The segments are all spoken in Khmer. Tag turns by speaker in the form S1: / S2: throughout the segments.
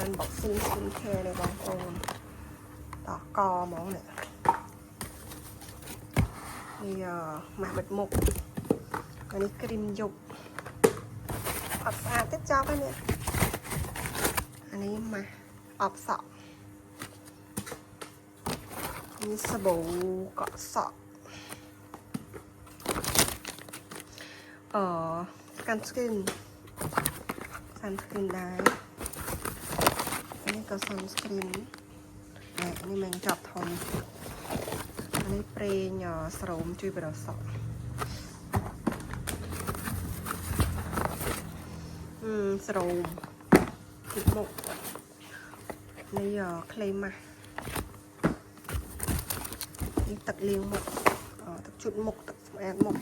S1: unboxing skincare nàyបងប្អូនតកហ្មងនេះម៉ាស់បិទមុខអានេះគ្រីមយប់អត់ស្អាតទេចប់ហើយនេះអានេះម៉ាស់អបសក់នេះសាប៊ូកក់សក់sunscreen ដែរនេះក៏ sunscreen នេះមិនចប់ធំនេះប្រេងស្រោមជួយបរោះសក់ស្រោមទឹកមុខនេះក្លេម៉ាស់នេះទឹកលាងមុខទឹកជូតមុខទឹកស្អាតមុខ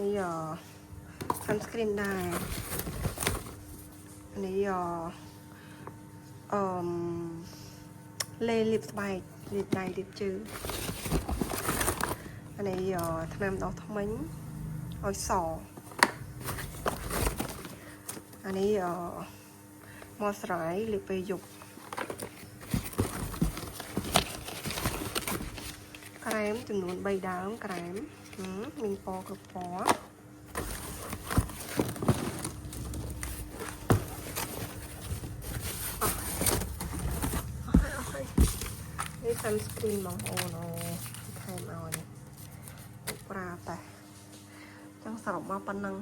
S1: នេះsunscreen ដែរនេះលេលីបស្បែកលីបដៃលីបជើងអានេះថ្នាំដោះធ្មេញឲ្យសអានេះមកស្រ័យលាបពេលយប់ក្រែមចំនួន3ដើមក្រែមមានពណ៌គ្រប់ពណ៌នេះ sunscreen បងប្អូនថែមឲ្យប្រើតែចឹងសរុបមកប៉ុណ្ណឹង